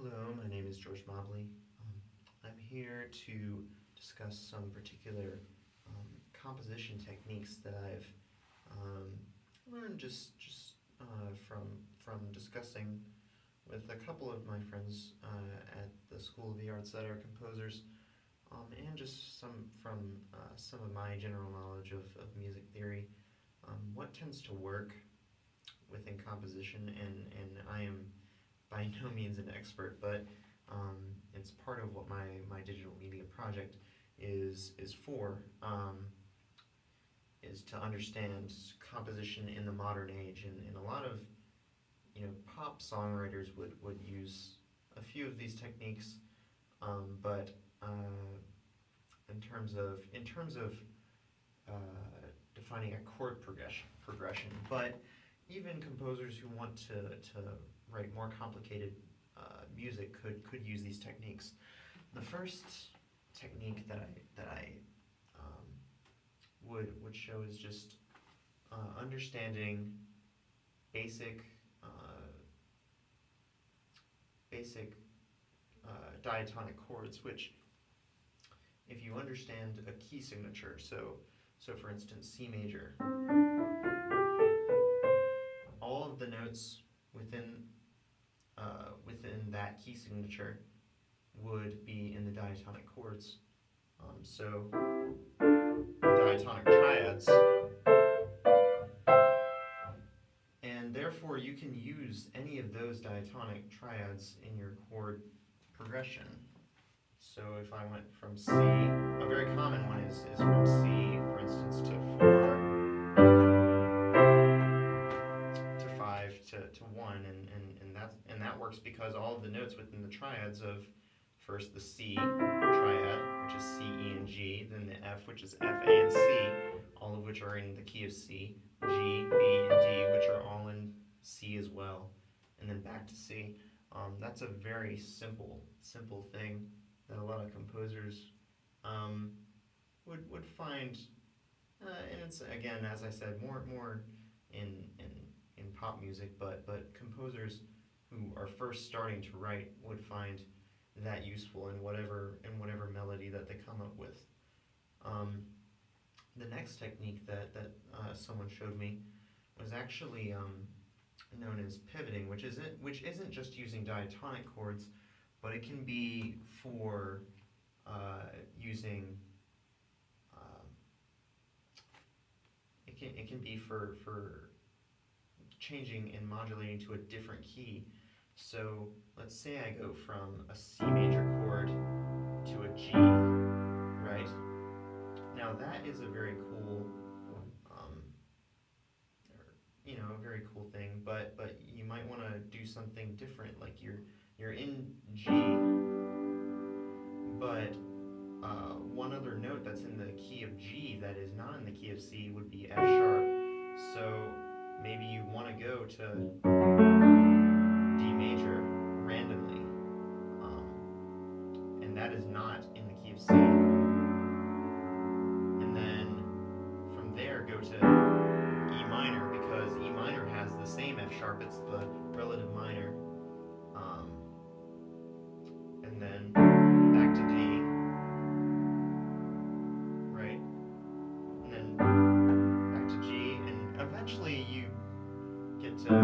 Hello, my name is George Mobley. I'm here to discuss some particular composition techniques that I've um, learned from discussing with a couple of my friends at the School of the Arts that are composers, and just some of my general knowledge of music theory. What tends to work within composition, and I am by no means an expert, but it's part of what my digital media project is for, is to understand composition in the modern age, and a lot of pop songwriters would use a few of these techniques, but in terms of uh, defining a chord progression, but even composers who want to write more complicated music could use these techniques. The first technique that I would show is just understanding basic uh, basic diatonic chords, which if you understand a key signature, so for instance C major, all of the notes within that key signature would be in the diatonic chords. So diatonic triads, and therefore you can use any of those diatonic triads in your chord progression. So if I went from C, a very common one is from C, for instance, to 4, to 5, to 1, and that works because all of the notes within the triads of first the C triad, which is C, E, and G, then the F, which is F, A, and C, all of which are in the key of C, G, B, and D, which are all in C as well, and then back to C. That's a very simple thing that a lot of composers would find, and it's again, as I said, more in pop music, but composers who are first starting to write would find that useful in whatever melody that they come up with. The next technique that someone showed me was actually known as pivoting, which isn't just using diatonic chords, but it can be for using it can be for changing and modulating to a different key. So let's say I go from a C major chord to a G, right? Now that is a very cool, a very cool thing. But you might want to do something different. Like you're in G, but one other note that's in the key of G that is not in the key of C would be F sharp. So maybe you want to go to D major randomly, and that is not in the key of C. And then from there go to E minor, because E minor has the same F sharp, it's the relative minor, and then back to D, right? And then back to G, and eventually you get to A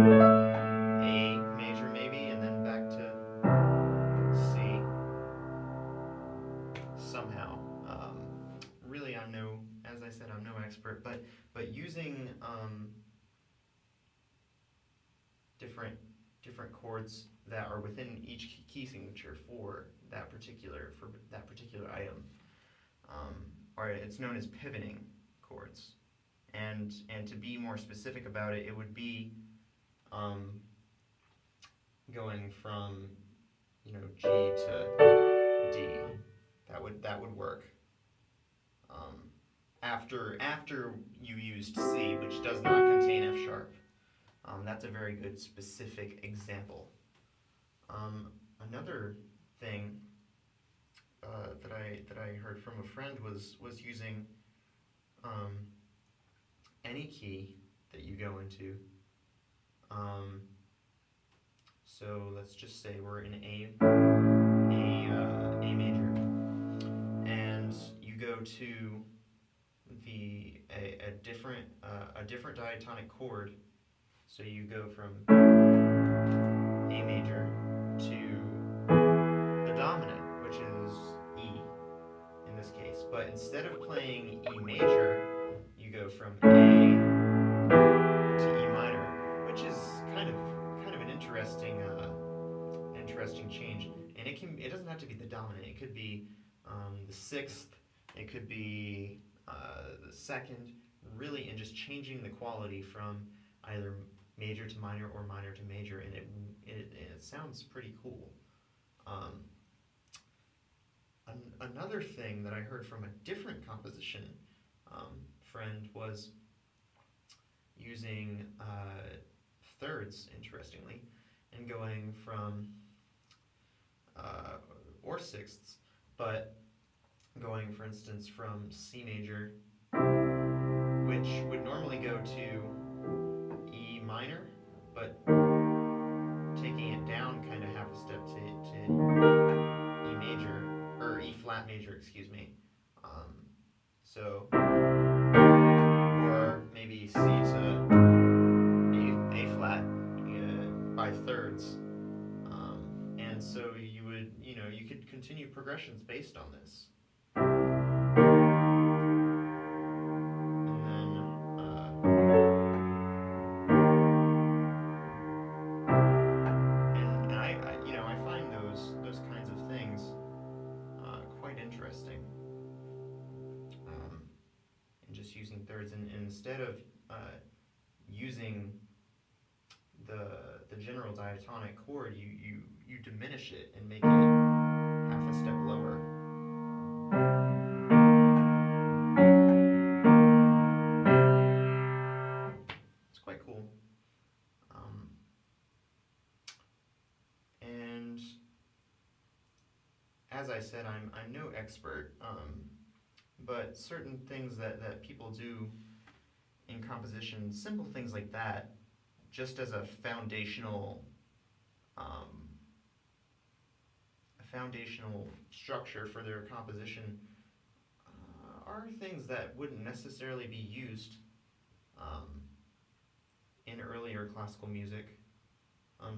major maybe, and then back to C somehow. Really, as I said, I'm no expert, but using different chords that are within each key signature for that particular item, or it's known as pivoting chords. And to be more specific about it, it would be going from G to D. That would work. After you used C, which does not contain F sharp. That's a very good specific example. Another thing that I heard from a friend was using any key that you go into. So let's just say we're in A major, and you go to a different diatonic chord. So you go from A major to the dominant, which is E in this case. But instead of playing E major, you go from A to E minor, which is kind of an interesting change. And it doesn't have to be the dominant. It could be the sixth. It could be the second. Really, and just changing the quality from either major to minor or minor to major, and it sounds pretty cool. Um, Another thing that I heard from a different composition friend was using thirds, interestingly, and going from or sixths, but going, for instance, from C major, which would normally go to E minor, but taking it down kind of half a step to E major, or E flat major, excuse me. So, or maybe C to A flat by thirds. And so you could continue progressions based on this. And then, and I find those kinds of things quite interesting. And just using thirds, and instead of using the general diatonic chord, you diminish it and make it half a step lower. It's quite cool. And as I said, I'm no expert, but certain things that people do in composition, simple things like that, just as a um, foundational structure for their composition, are things that wouldn't necessarily be used um, in earlier classical music.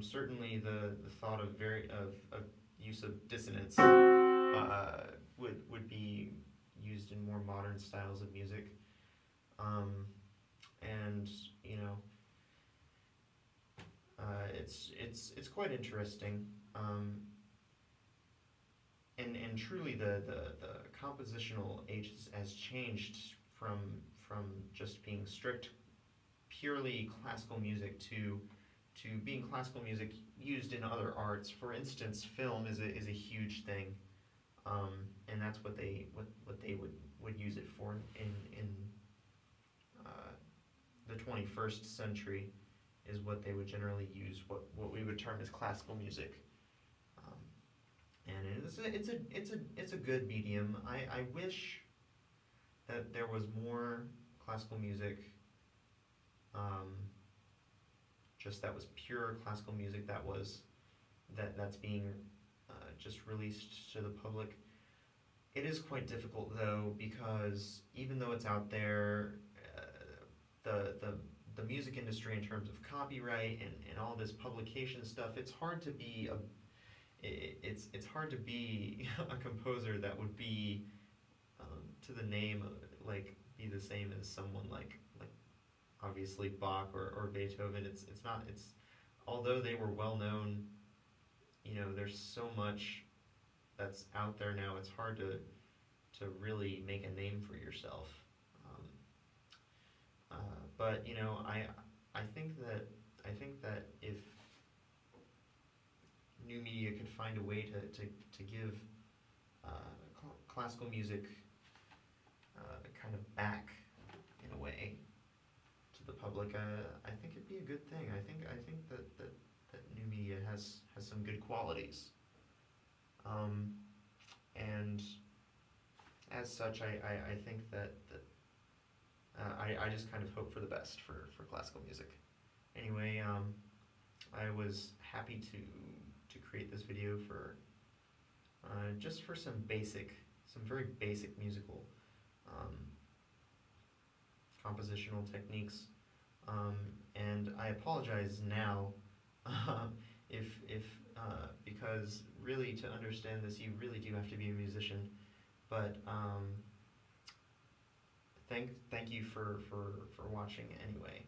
Certainly, the thought of use of dissonance would be used in more modern styles of music, and you know, it's quite interesting. And truly, the compositional age has changed from just being strict, purely classical music to being classical music used in other arts. For instance, film is a huge thing, and that's what they would use it for in uh, the 21st century, is what they would generally use, what we would term as classical music. Um, and it's a good medium. I wish that there was more classical music, um, just that was pure classical music, that's being just released to the public. It is quite difficult, though, because even though it's out there, the the the music industry, in terms of copyright and all this publication stuff, it's hard to be a composer that would be to the name, like, be the same as someone like obviously Bach or Beethoven. It's not it's Although they were well known, there's so much that's out there now. It's hard to really make a name for yourself. Um, but I think that if new media could find a way to give classical music kind of back in a way to the public, I think it'd be a good thing. I think that new media has some good qualities, and as such, I think that I just kind of hope for the best for classical music. Anyway, I was happy to create this video for just for some very basic musical um, compositional techniques. And I apologize now if because really to understand this you really do have to be a musician. But thank you for watching anyway.